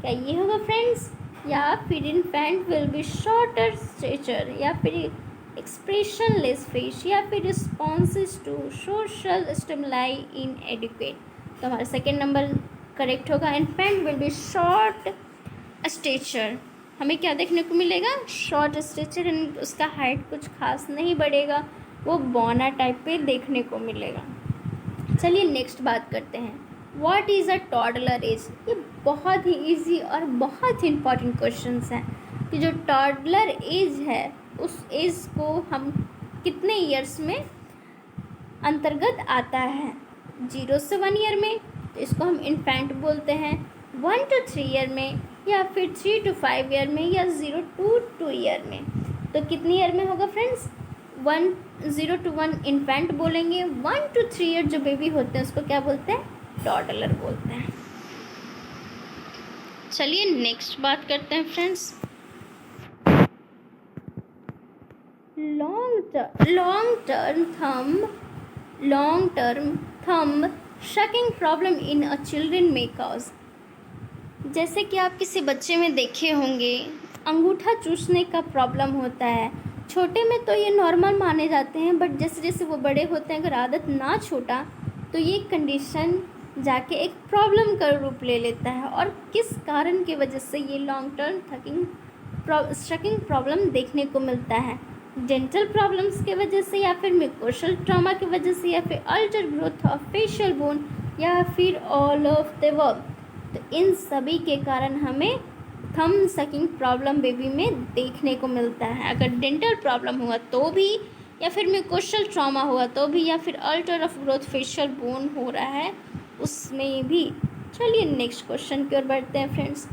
क्या ये होगा फ्रेंड्स? या फिर infant will be shorter stature, या फिर एक्सप्रेशनलेस फेस, या फिर responses to social stimuli inadequate. तो हमारा सेकेंड नंबर करेक्ट होगा, infant will be short stature. हमें क्या देखने को मिलेगा, शॉर्ट स्टेचर, उसका हाइट कुछ खास नहीं बढ़ेगा, वो बौना टाइप पे देखने को मिलेगा। चलिए नेक्स्ट बात करते हैं, what is a toddler age? ये बहुत ही इजी और बहुत ही इम्पॉर्टेंट क्वेश्चंस हैं कि जो टॉडलर एज है उस एज को हम कितने ईयर्स में अंतर्गत आता है? 0 से 1 ईयर में, तो इसको हम इन्फेंट बोलते हैं। 1 to 3 ईयर में, या फिर 3 to 5 ईयर में, या 0 to 2 ईयर में। तो कितनी ईयर में होगा फ्रेंड्स? 0 to 1 इन्फेंट बोलेंगे, 1 to 3 ईयर जो बेबी होते हैं उसको क्या बोलते हैं, टॉडलर बोलते हैं। चलिए नेक्स्ट बात करते हैं friends, long term thumb sucking problem in a children may cause. जैसे कि आप किसी बच्चे में देखे होंगे अंगूठा चूसने का प्रॉब्लम होता है। छोटे में तो ये नॉर्मल माने जाते हैं, बट जैसे जैसे वो बड़े होते हैं अगर आदत ना छूटा तो ये कंडीशन जाके एक प्रॉब्लम का रूप ले लेता है। और किस कारण की वजह से ये लॉन्ग टर्म शकिंग प्रॉब्लम देखने को मिलता है? डेंटल प्रॉब्लम्स की वजह से, या फिर म्यूकोशल ट्रॉमा की वजह से, या फिर alter growth of facial bone, या फिर ऑल ऑफ द अबव। तो इन सभी के कारण हमें थंब सकिंग प्रॉब्लम बेबी में देखने को मिलता है। अगर डेंटल प्रॉब्लम हुआ तो भी, या फिर म्यूकोशल ट्रॉमा हुआ तो भी, या फिर alter of growth facial bone हो रहा है उसमें भी। चलिए नेक्स्ट क्वेश्चन की ओर बढ़ते हैं friends,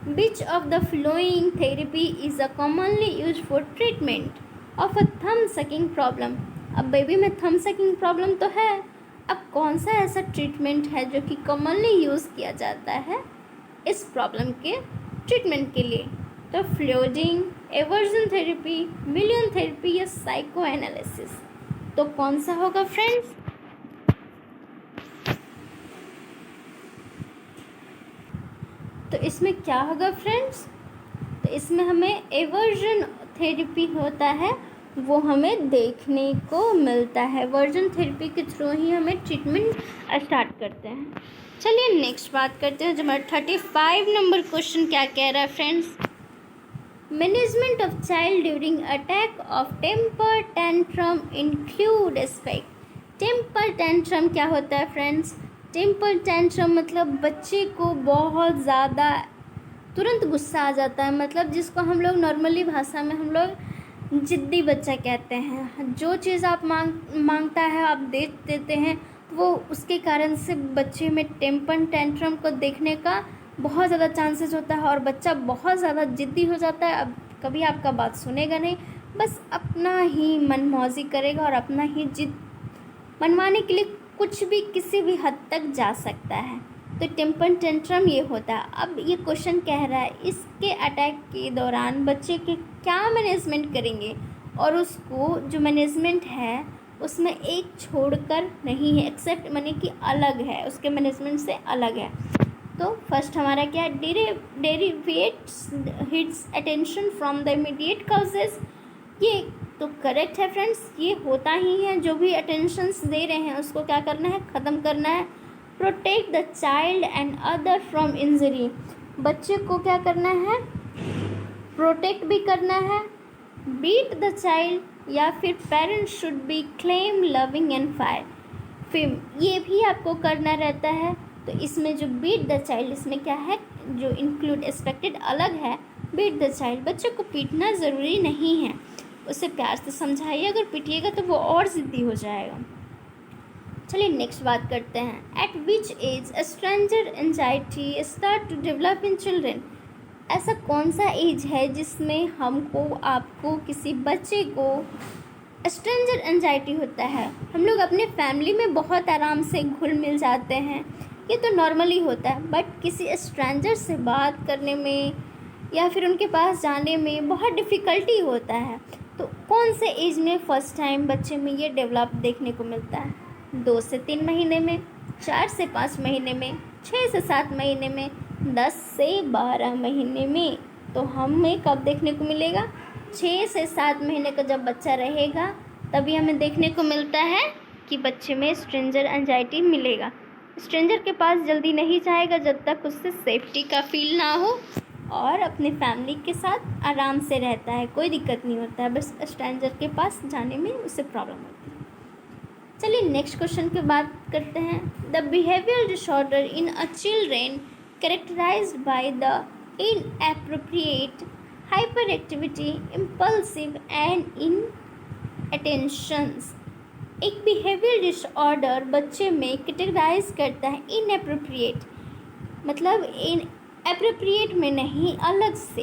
which of the flowing therapy is a commonly use for treatment of a thumb sucking problem? अब बेबी में थंब सकिंग प्रॉब्लम तो है, अब कौन सा ऐसा ट्रीटमेंट है जो कि कॉमनली यूज़ किया जाता है इस प्रॉब्लम के ट्रीटमेंट के लिए? तो फ्लूइडिंग, एवर्जन थेरेपी, विलियन थेरेपी, या साइको एनालिसिस। तो कौन सा होगा फ्रेंड्स? तो इसमें क्या होगा फ्रेंड्स? तो इसमें हमें एवर्जन थेरेपी होता है वो हमें देखने को मिलता है। वर्जन थेरेपी के थ्रू ही हमें ट्रीटमेंट स्टार्ट करते हैं। चलिए नेक्स्ट बात करते हैं, जो हमारा 35 नंबर क्वेश्चन क्या कह रहा है friends, management of child during attack of temper tantrum include except. Temper tantrum क्या होता है फ्रेंड्स? टेम्पर टेंट्रम मतलब बच्चे को बहुत ज़्यादा तुरंत गुस्सा आ जाता है, मतलब जिसको हम लोग नॉर्मली भाषा में हम लोग जिद्दी बच्चा कहते हैं। जो चीज़ आप मांगता है आप दे देते हैं, वो उसके कारण से बच्चे में टेम्पर टेंट्रम को देखने का बहुत ज़्यादा चांसेस होता है और बच्चा बहुत ज़्यादा जिद्दी हो जाता है। अब कभी आपका बात सुनेगा नहीं, बस अपना ही मनमौजी करेगा और अपना ही जिद मनवाने के लिए कुछ भी किसी भी हद तक जा सकता है। तो टेम्पर टेंट्रम ये होता है। अब ये क्वेश्चन कह रहा है इसके अटैक के दौरान बच्चे के क्या मैनेजमेंट करेंगे, और उसको जो मैनेजमेंट है उसमें एक छोड़कर नहीं है, एक्सेप्ट माने कि अलग है, उसके मैनेजमेंट से अलग है। तो फर्स्ट हमारा क्या है, diverts its attention from the immediate causes. ये तो करेक्ट है फ्रेंड्स, ये होता ही है। जो भी अटेंशंस दे रहे हैं उसको क्या करना है, ख़त्म करना है। Protect the child and other from injury. बच्चे को क्या करना है, प्रोटेक्ट भी करना है। बीट द चाइल्ड या फिर parents should B claim loving and fire. फिर ये भी आपको करना रहता है। तो इसमें जो बीट द चाइल्ड, इसमें क्या है, जो इंक्लूड एक्सपेक्टेड अलग है। बीट द चाइल्ड, बच्चे को पीटना ज़रूरी नहीं है, उसे प्यार से समझाइए। अगर पीटिएगा तो वो और ज़िद्दी हो जाएगा। चलिए नेक्स्ट बात करते हैं। At which age stranger anxiety start to develop in children. ऐसा कौन सा एज है जिसमें हमको, आपको, किसी बच्चे को स्ट्रेंजर एंजाइटी होता है। हम लोग अपने फैमिली में बहुत आराम से घुल मिल जाते हैं, ये तो नॉर्मली होता है, बट किसी स्ट्रेंजर से बात करने में या फिर उनके पास जाने में बहुत डिफ़िकल्टी होता है। तो कौन से एज में फ़र्स्ट टाइम बच्चे में ये डेवलप देखने को मिलता है? 2 से 3 महीने में, 4 से 5 महीने में, 6 से 7 महीने में, 10 से 12 महीने में। तो हमें कब देखने को मिलेगा? 6 से 7 महीने का जब बच्चा रहेगा तभी हमें देखने को मिलता है कि बच्चे में स्ट्रेंजर एंजाइटी मिलेगा। स्ट्रेंजर के पास जल्दी नहीं जाएगा जब तक उससे सेफ्टी का फील ना हो, और अपने फैमिली के साथ आराम से रहता है, कोई दिक्कत नहीं होता है, बस स्ट्रेंजर के पास जाने में उससे प्रॉब्लम होती है। चलिए नेक्स्ट क्वेश्चन की बात करते हैं। The behaviour disorder in a children characterised by the inappropriate hyperactivity impulsive and inattentions. एक बिहेवियर डिसऑर्डर बच्चे में कैटेगराइज करता है इनएप्रोप्रिएट, मतलब इन एप्रोप्रिएट में नहीं, अलग से।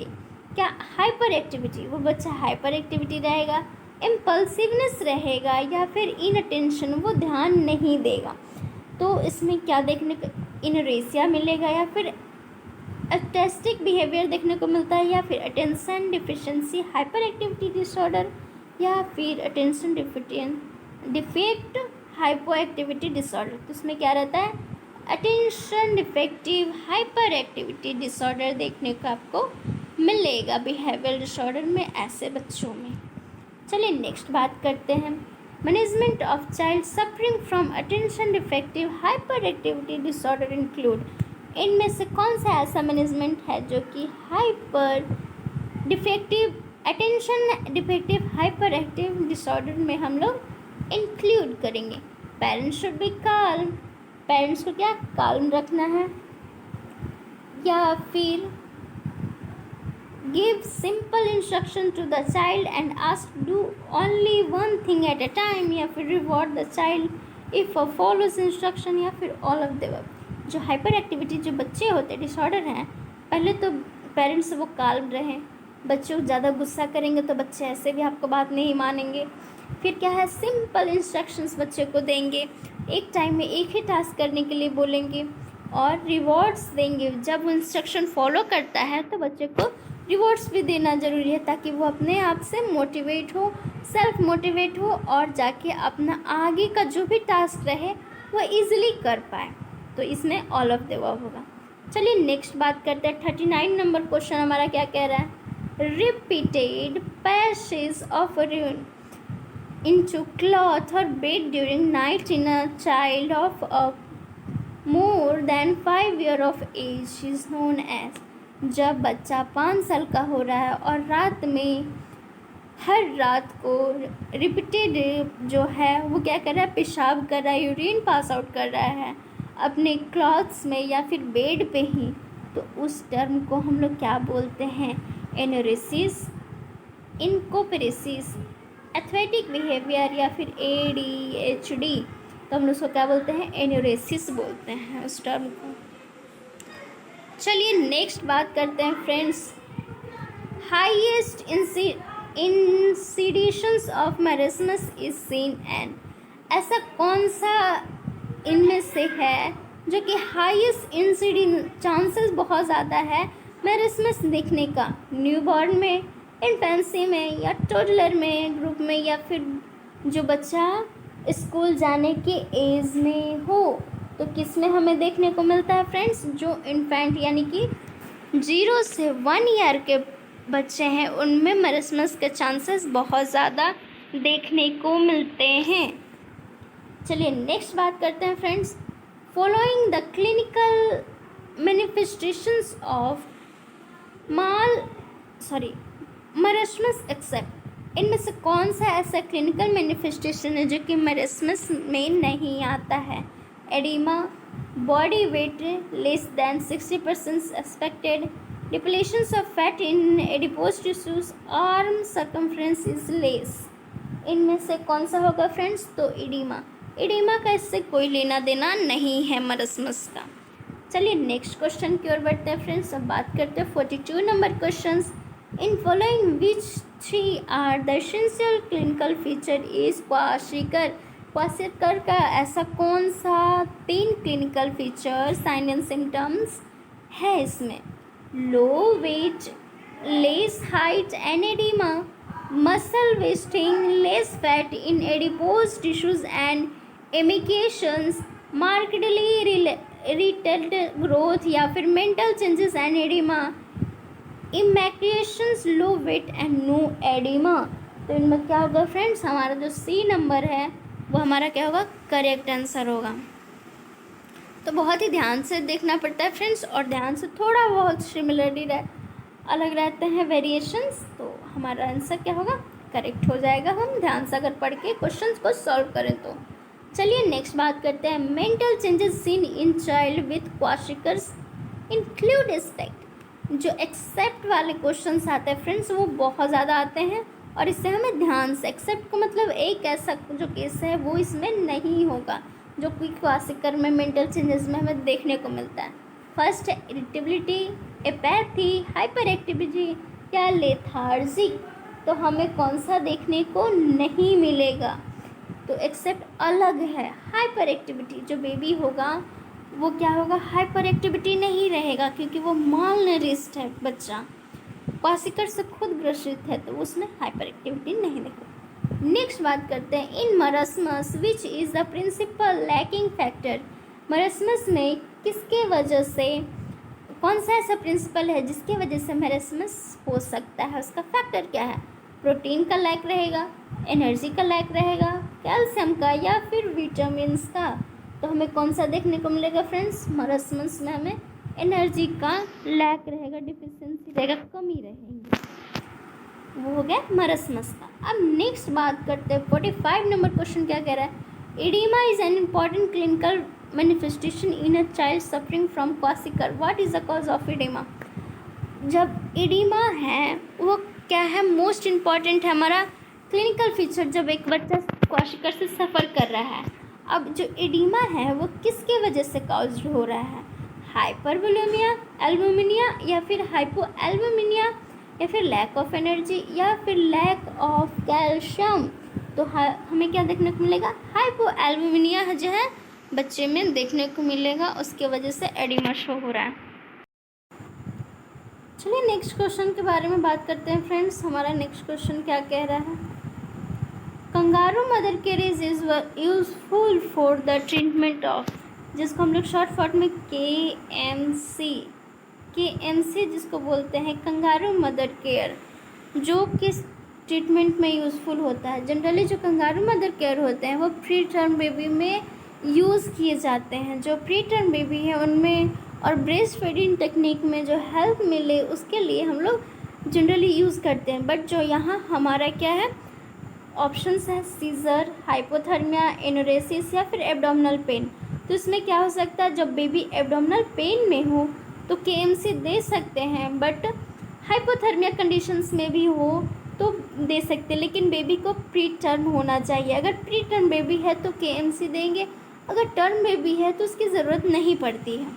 क्या? हाइपर एक्टिविटी, वो बच्चा हाइपर एक्टिविटी रहेगा, इम्पल्सिवनेस रहेगा, या फिर इनअटेंशन, वो ध्यान नहीं देगा। तो इसमें क्या देखने को, इनरेसिया मिलेगा, या फिर ऑटिस्टिक बिहेवियर देखने को मिलता है, या फिर attention deficiency hyper activity disorder, या फिर attention defect hypo activity disorder. तो इसमें क्या रहता है, attention defective hyperactivity disorder देखने को आपको मिलेगा बिहेवियर डिसऑर्डर में, ऐसे बच्चों में। चलिए नेक्स्ट बात करते हैं। Management of child suffering from attention defective hyperactivity disorder include. इनमें से कौन सा ऐसा मैनेजमेंट है जो कि hyper defective attention defective hyperactive disorder में हम लोग इंक्लूड करेंगे? Parents should be calm, parents को क्या काल्म रखना है, या फिर give simple instruction to the child and ask do only one thing at a time, या फिर reward the child if follows instruction, या फिर ऑल ऑफ द अबव। जो हाइपर एक्टिविटी जो बच्चे होते हैं, डिसऑर्डर हैं, पहले तो पेरेंट्स वो काल्म रहें। बच्चों ज़्यादा गुस्सा करेंगे तो बच्चे ऐसे भी आपको बात नहीं मानेंगे। फिर क्या है, सिंपल इंस्ट्रक्शंस बच्चे को देंगे, एक टाइम में एक ही टास्क करने के लिए बोलेंगे, और रिवॉर्ड्स देंगे। जब वो इंस्ट्रक्शन फॉलो करता है तो बच्चे को रिवॉर्ड्स भी देना ज़रूरी है, ताकि वो अपने आप से मोटिवेट हो, सेल्फ मोटिवेट हो, और जाके अपना आगे का जो भी टास्क रहे वो ईजिली कर पाए। तो इसमें ऑल ऑफ द अबव होगा। चलिए नेक्स्ट बात करते हैं। 39 नंबर क्वेश्चन हमारा क्या कह रहा है, repeated passage of into cloth or bed during night in a child of more than 5 years of age is known as। जब बच्चा 5 साल का हो रहा है और रात में हर रात को रिपीटेड जो है वो क्या कर रहा है, पेशाब कर रहा है, यूरिन पास आउट कर रहा है अपने क्लॉथ्स में या फिर बेड पे ही, तो उस टर्म को हम लोग क्या बोलते हैं, एनोरेसिस, इनकोपेरेसिस, एथलेटिक बिहेवियर, या फिर ADHD। तो हम लोग उसको क्या बोलते हैं, एनोरेसिस बोलते हैं उस टर्म को। चलिए नेक्स्ट बात करते हैं friends. Highest incidences of marasmus is seen and, ऐसा कौन सा इनमें से है जो कि हाईएस्ट इंसिडेंट चांसेस बहुत ज़्यादा है मेरिस्मस दिखने का, न्यूबॉर्न में, इन्फेंसी में, या टोडलर में ग्रुप में, या फिर जो बच्चा स्कूल जाने के एज में हो। तो किस में हमें देखने को मिलता है फ्रेंड्स? जो इन्फेंट यानी कि 0 से 1 ईयर के बच्चे हैं उनमें मेरिस्मस के चांसेस बहुत ज़्यादा देखने को मिलते हैं। चलिए नेक्स्ट बात करते हैं friends. Following the clinical manifestations of marasmus except, इनमें से कौन सा ऐसा क्लिनिकल मैनिफेस्टेशन है जो कि मेरिस्मस में नहीं आता है? Oedema, body weight less than 60% expected, depletions of fat in adipose tissues, arm circumference is less. इनमें से कौन सा होगा फ्रेंड्स? तो एडिमा का इससे कोई लेना देना नहीं है मेरिस्मस का। चलिए नेक्स्ट क्वेश्चन की ओर बढ़ते हैं फ्रेंड्स। अब बात करते हैं 42 number question. In following which 3 are the essential clinical feature is kwashiorkor का ऐसा कौन सा 3 clinical feature sign and symptoms है इसमें? Low weight, less height and oedema, muscle wasting, less fat in adipose tissues and emaciations, markedly retarded growth, या फिर mental changes and oedema, emaciations, low weight and no oedema. तो इनमें क्या होगा फ्रेंड्स? हमारा जो सी नंबर है वो हमारा क्या होगा? करेक्ट आंसर होगा। तो बहुत ही ध्यान से देखना पड़ता है फ्रेंड्स, और ध्यान से थोड़ा बहुत सिमिलरली अलग रहते हैं वेरिएशंस, तो हमारा आंसर क्या होगा? करेक्ट हो जाएगा। हम ध्यान से अगर पढ़ के क्वेश्चंस को सॉल्व करें तो। चलिए नेक्स्ट बात करते हैं। Mental changes seen in child with kwashiorkors include except. जो एक्सेप्ट वाले क्वेश्चंस आते हैं फ्रेंड्स वो बहुत ज़्यादा आते हैं, और इससे हमें ध्यान से, एक्सेप्ट का मतलब एक ऐसा जो केस है वो इसमें नहीं होगा जो कि क्वाशिकर में मेंटल चेंजेस में हमें देखने को मिलता है। फर्स्ट है इरिटेबिलिटी, एपैथी, हाइपर एक्टिविटी या लेथार्जी। तो हमें कौन सा देखने को नहीं मिलेगा? तो एक्सेप्ट अलग है। हाइपर एक्टिविटी, जो बेबी होगा वो क्या होगा? हाइपर एक्टिविटी नहीं रहेगा क्योंकि वो मालनरिश्ड है बच्चा, क्वाशिकर से खुद ग्रसित है, तो उसमें हाइपर एक्टिविटी नहीं देखो। नेक्स्ट बात करते हैं। In marasmus which is the principal lacking factor. Marasmus में किसके वजह से, कौन सा ऐसा प्रिंसिपल है जिसके वजह से मेरिस्मस हो सकता है? उसका फैक्टर क्या है? प्रोटीन का लैक रहेगा, एनर्जी का लैक रहेगा, कैल्शियम का, या फिर विटामिन्स का। तो हमें कौन सा देखने को मिलेगा फ्रेंड्स? मेरिस्मस में हमें एनर्जी का लैक रहेगा, डिफिशिएंसी रहेगा, कमी रहेगी। वो हो गया मेरिस्मस का। अब नेक्स्ट बात करते हैं 45 नंबर क्वेश्चन क्या कह रहा है? Oedema is an important clinical manifestation in a child suffering from kwashiorkor. What is the cause of oedema? जब एडिमा है वो क्या है? मोस्ट इम्पॉर्टेंट है हमारा क्लिनिकल फीचर जब एक बच्चा क्वाशिकर से सफ़र कर रहा है। अब जो एडिमा है वो किसके वजह से कॉज हो रहा है? हाइपरवोलेमिया, एल्बुमिनिया, या फिर हाइपोएल्बुमिनिया, या फिर लैक ऑफ एनर्जी, या फिर लैक ऑफ कैल्शियम। तो हमें क्या देखने को मिलेगा? हाइपोएल्बुमिनिया जो है बच्चे में देखने को मिलेगा, उसके वजह से एडिमा शो हो रहा है। चलिए नेक्स्ट क्वेश्चन के बारे में बात करते हैं फ्रेंड्स। हमारा नेक्स्ट क्वेश्चन क्या कह रहा है? Kangaroo mother care is useful for the treatment of, जिसको हम लोग शॉर्ट फॉर्म में KMC जिसको बोलते हैं, कंगारू मदर केयर, जो किस ट्रीटमेंट में यूज़फुल होता है? जनरली जो कंगारू मदर केयर होते हैं वो प्री टर्म बेबी में यूज़ किए जाते हैं। जो प्री टर्म बेबी है उनमें, और ब्रेस्ट फीडिंग टेक्निक में जो हेल्प मिले उसके लिए हम लोग जनरली यूज़ करते हैं। बट जो यहाँ हमारा क्या है ऑप्शंस है? सीजर, हाइपोथर्मिया, एनोरेसिस, या फिर एब्डोमिनल पेन। तो इसमें क्या हो सकता है? जब बेबी एब्डोमिनल पेन में हो तो KMC दे सकते हैं, बट हाइपोथर्मिया कंडीशंस में भी हो तो दे सकते हैं, लेकिन बेबी को प्री टर्म होना चाहिए। अगर प्री टर्म बेबी है तो KMC देंगे, अगर टर्म बेबी है तो उसकी ज़रूरत नहीं पड़ती है।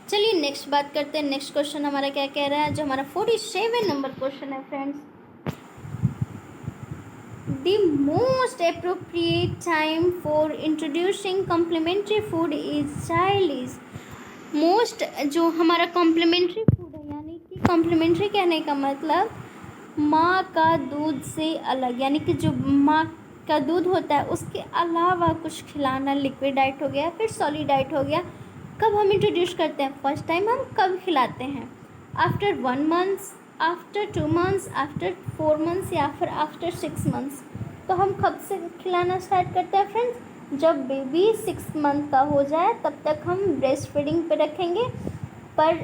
चलिए नेक्स्ट बात करते हैं। नेक्स्ट क्वेश्चन हमारा क्या कह रहा है? जो हमारा 47 नंबर क्वेश्चन है friends, The most appropriate time for introducing complementary food is child is most जो हमारा कॉम्प्लीमेंट्री फूड है, यानी कि कॉम्प्लीमेंट्री कहने का मतलब माँ का दूध से अलग, यानी कि जो माँ का दूध होता है उसके अलावा कुछ खिलाना, लिक्विड डाइट हो गया फिर सॉलिड डाइट हो गया। कब हम इंट्रोड्यूस करते हैं, फर्स्ट टाइम हम कब खिलाते हैं? After 1 months, after 2 months, after 4 months या फिर आफ्टर 6 मंथ्स। तो हम कब से खिलाना स्टार्ट करते हैं फ्रेंड्स? जब बेबी 6 मंथ का हो जाए तब तक हम ब्रेस्ट फीडिंग पे रखेंगे। पर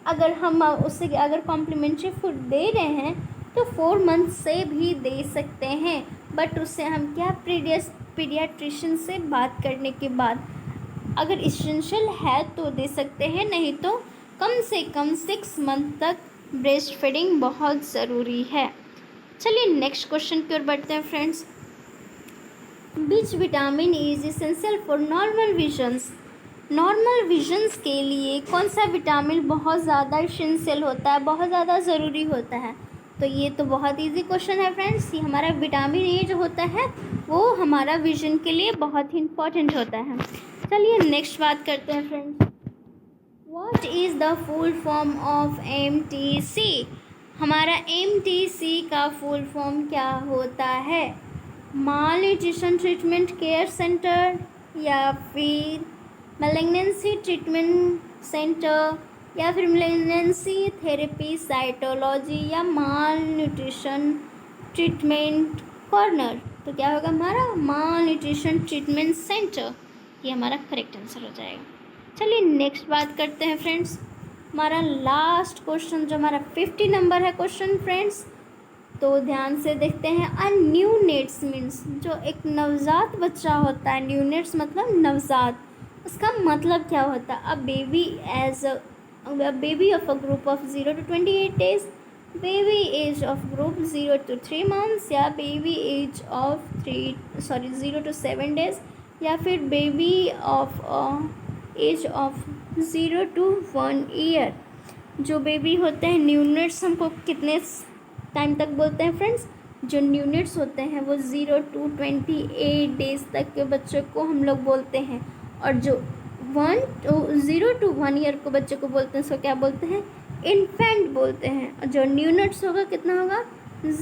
अगर हम उससे अगर कॉम्प्लीमेंट्री फूड दे रहे हैं तो 4 मंथ से भी दे सकते हैं, बट उससे हम क्या पीडियाट्रिशियन से बात करने के बाद अगर इसेंशियल है तो दे सकते हैं, नहीं तो कम से कम 6 मंथ तक ब्रेस्ट फीडिंग बहुत ज़रूरी है। चलिए नेक्स्ट क्वेश्चन की ओर बढ़ते हैं friends. Which vitamin is essential for normal visions? Normal visions के लिए कौन सा विटामिन बहुत ज़्यादा इसेंशियल होता है, बहुत ज़्यादा ज़रूरी होता है? तो ये तो बहुत इजी क्वेश्चन है फ्रेंड्स। ये हमारा विटामिन ए जो होता है वो हमारा विजन के लिए बहुत ही इम्पोर्टेंट होता है। चलिए नेक्स्ट बात करते हैं friends. What is the full form of MTC? हमारा MTC का फुल फॉर्म क्या होता है? माल न्यूट्रिशन ट्रीटमेंट केयर सेंटर, या फिर मैलिग्नेंसी ट्रीटमेंट सेंटर, या फिर मैलिग्नेंसी थेरेपी साइटोलॉजी, या माल न्यूट्रिशन ट्रीटमेंट कॉर्नर। तो क्या होगा हमारा? माल न्यूट्रिशन ट्रीटमेंट सेंटर। ये हमारा करेक्ट आंसर हो जाएगा। चलिए नेक्स्ट बात करते हैं फ्रेंड्स। हमारा लास्ट क्वेश्चन जो हमारा 50 नंबर है क्वेश्चन फ्रेंड्स, तो ध्यान से देखते हैं। अ न्यूनेट्स मीन्स, जो एक नवजात बच्चा होता है, न्यूनेट्स मतलब नवजात, उसका मतलब क्या होता है? A baby age a baby of a group of 0 to 28 days, baby age of group 0 to 3 months, या baby age of 0 to 7 days, या फिर baby of age of 0 to 1 year। जो बेबी होते हैं न्यूनेट्स, हमको कितने टाइम तक बोलते हैं फ्रेंड्स? जो न्यूनेट्स होते हैं वो 0 to 28 days तक के बच्चे को हम लोग बोलते हैं, और जो 0 to 1 year को बच्चे को बोलते हैं उसको क्या बोलते हैं? इन्फेंट बोलते हैं। और जो न्यूनेट्स होगा कितना होगा?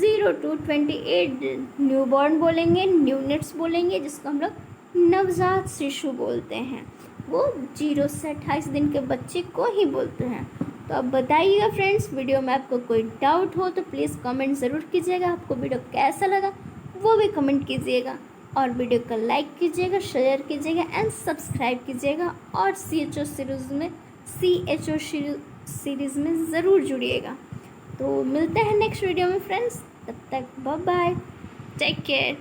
0 to 28 न्यूबॉर्न बोलेंगे, न्यूनेट्स बोलेंगे, जिसको हम लोग नवजात शिशु बोलते हैं। वो 0 से 28 दिन के बच्चे को ही बोलते हैं। तो अब बताइएगा फ्रेंड्स, वीडियो में आपको कोई डाउट हो तो प्लीज़ कमेंट ज़रूर कीजिएगा। आपको वीडियो कैसा लगा वो भी कमेंट कीजिएगा, और वीडियो को लाइक कीजिएगा, शेयर कीजिएगा एंड सब्सक्राइब कीजिएगा, और CHO सीरीज़ में ज़रूर जुड़िएगा। तो मिलते हैं नेक्स्ट वीडियो में फ्रेंड्स, तब तक बाय बाय, टेक केयर।